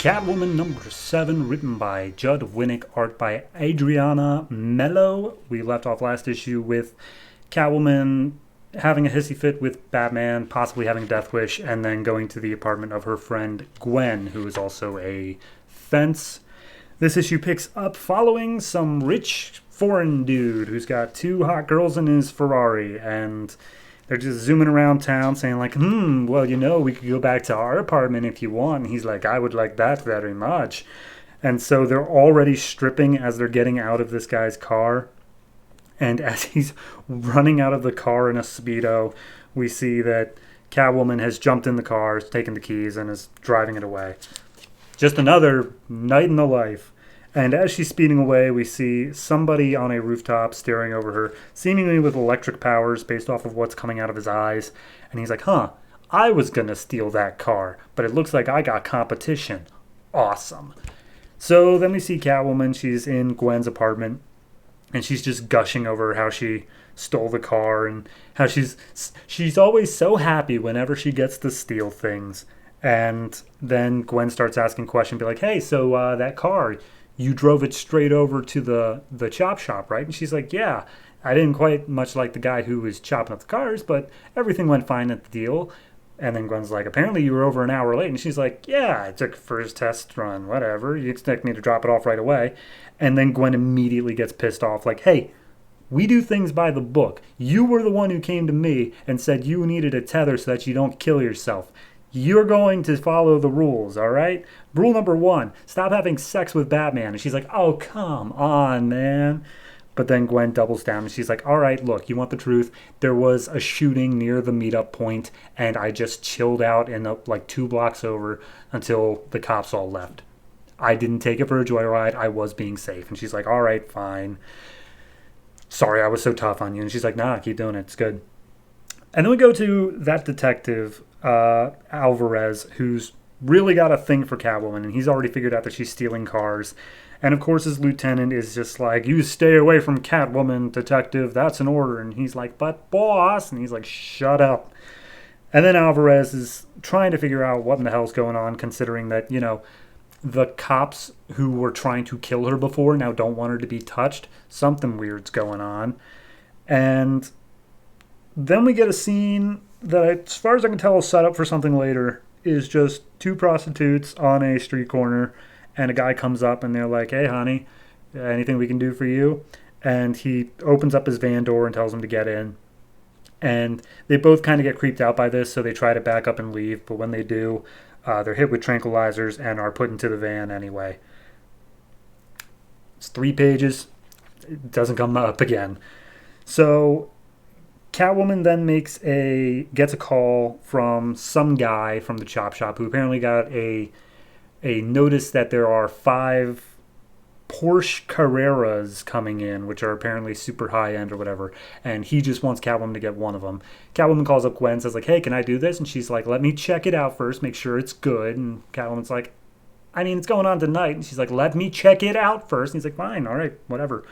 Catwoman number 7, written by Judd Winnick, art by Adriana Mello. We left off last issue with Catwoman having a hissy fit with Batman, possibly having a death wish, and then going to the apartment of her friend Gwen, who is also a fence. This issue picks up following some rich foreign dude who's got 2 hot girls in his Ferrari, and they're just zooming around town saying like, well, we could go back to our apartment if you want. And he's like, I would like that very much. And so they're already stripping as they're getting out of this guy's car. And as he's running out of the car in a Speedo, we see that Catwoman has jumped in the car, has taken the keys, and is driving it away. Just another night in the life. And as she's speeding away, we see somebody on a rooftop staring over her, seemingly with electric powers based off of what's coming out of his eyes. And he's like, I was going to steal that car, but it looks like I got competition. Awesome. So then we see Catwoman. She's in Gwen's apartment, and she's just gushing over how she stole the car and how she's always so happy whenever she gets to steal things. And then Gwen starts asking questions, be like, hey, so that car, you drove it straight over to the chop shop, right? And she's like, yeah, I didn't quite much like the guy who was chopping up the cars, but everything went fine at the deal. And then Gwen's like, apparently you were over an hour late. And she's like, yeah, I took it for his test run, whatever. You expect me to drop it off right away. And then Gwen immediately gets pissed off, like, hey, we do things by the book. You were the one who came to me and said you needed a tether so that you don't kill yourself. You're going to follow the rules, all right? Rule number 1, stop having sex with Batman. And she's like, oh, come on, man. But then Gwen doubles down and she's like, all right, look, you want the truth? There was a shooting near the meetup point, and I just chilled out in like 2 blocks over until the cops all left. I didn't take it for a joyride. I was being safe. And she's like, all right, fine. Sorry I was so tough on you. And she's like, nah, keep doing it. It's good. And then we go to that detective, Alvarez, who's really got a thing for Catwoman, and he's already figured out that she's stealing cars. And of course his lieutenant is just like, you stay away from Catwoman, detective, that's an order. And he's like, but boss, and he's like, shut up. And then Alvarez is trying to figure out what in the hell's going on, considering that, the cops who were trying to kill her before now don't want her to be touched. Something weird's going on. And then we get a scene that, as far as I can tell, is set up for something later, is just 2 prostitutes on a street corner, and a guy comes up and they're like, hey, honey, anything we can do for you? And he opens up his van door and tells them to get in. And they both kind of get creeped out by this, so they try to back up and leave. But when they do, they're hit with tranquilizers and are put into the van anyway. It's 3 pages. It doesn't come up again. So Catwoman then gets a call from some guy from the chop shop who apparently got a notice that there are 5 Porsche Carreras coming in, which are apparently super high end or whatever, and he just wants Catwoman to get one of them. Catwoman calls up Gwen, says like, hey, can I do this? And she's like, let me check it out first, make sure it's good. And Catwoman's like, I mean, it's going on tonight. And she's like, let me check it out first. And he's like, fine, all right, whatever.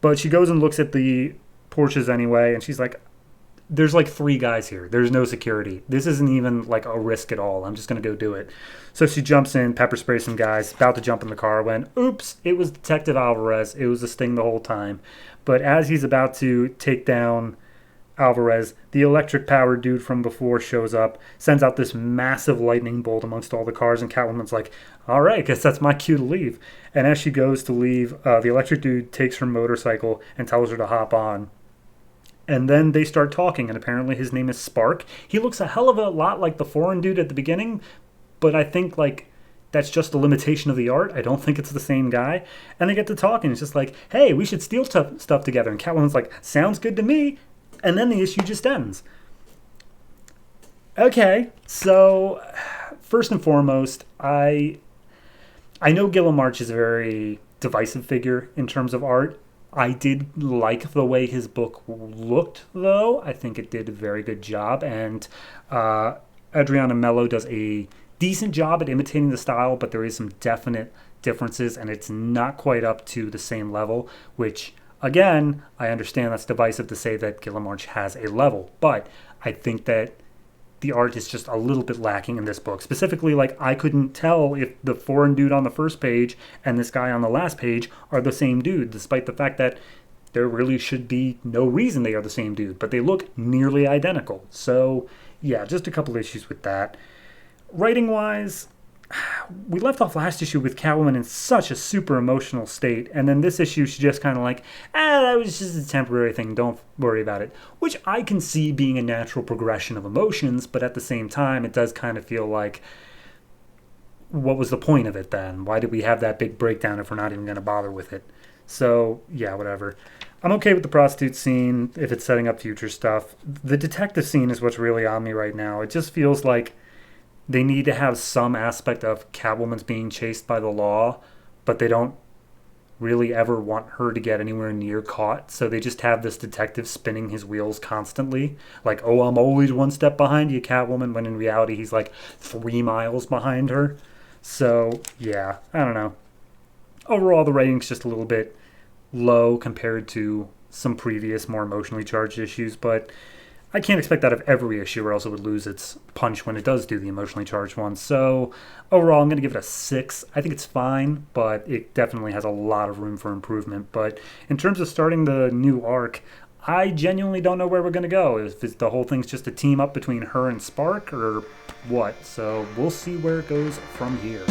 But she goes and looks at the Porsches anyway, and she's like, there's like 3 guys here. There's no security. This isn't even like a risk at all. I'm just going to go do it. So she jumps in, pepper sprays some guys, about to jump in the car when, oops, it was Detective Alvarez. It was a sting the whole time. But as he's about to take down Alvarez, the electric-powered dude from before shows up, sends out this massive lightning bolt amongst all the cars, and Catwoman's like, all right, guess that's my cue to leave. And as she goes to leave, the electric dude takes her motorcycle and tells her to hop on. And then they start talking, and apparently his name is Spark. He looks a hell of a lot like the foreign dude at the beginning, but I think, like, that's just a limitation of the art. I don't think it's the same guy. And they get to talking. It's just like, hey, we should steal stuff together. And Catwoman's like, sounds good to me. And then the issue just ends. Okay, so first and foremost, I know Gilliam March is a very divisive figure in terms of art. I did like the way his book looked, though. I think it did a very good job, and Adriana Mello does a decent job at imitating the style, but there is some definite differences, and it's not quite up to the same level, which, again, I understand that's divisive to say that Gilliam March has a level, but I think that the art is just a little bit lacking in this book. Specifically, like, I couldn't tell if the foreign dude on the first page and this guy on the last page are the same dude, despite the fact that there really should be no reason they are the same dude, but they look nearly identical. So, yeah, just a couple issues with that. Writing-wise, we left off last issue with Catwoman in such a super emotional state, and then this issue she's just kind of like, that was just a temporary thing, don't worry about it. Which I can see being a natural progression of emotions, but at the same time, it does kind of feel like, what was the point of it then? Why did we have that big breakdown if we're not even going to bother with it? So, yeah, whatever. I'm okay with the prostitute scene if it's setting up future stuff. The detective scene is what's really on me right now. It just feels like they need to have some aspect of Catwoman's being chased by the law, but they don't really ever want her to get anywhere near caught, so they just have this detective spinning his wheels constantly. Like, oh, I'm always one step behind you, Catwoman, when in reality he's like 3 miles behind her. So, yeah, I don't know. Overall, the rating's just a little bit low compared to some previous, more emotionally charged issues, but I can't expect that of every issue or else it would lose its punch when it does do the emotionally charged ones. So overall, I'm going to give it a 6. I think it's fine, but it definitely has a lot of room for improvement. But in terms of starting the new arc, I genuinely don't know where we're going to go. If the whole thing's just a team up between her and Spark or what. So we'll see where it goes from here.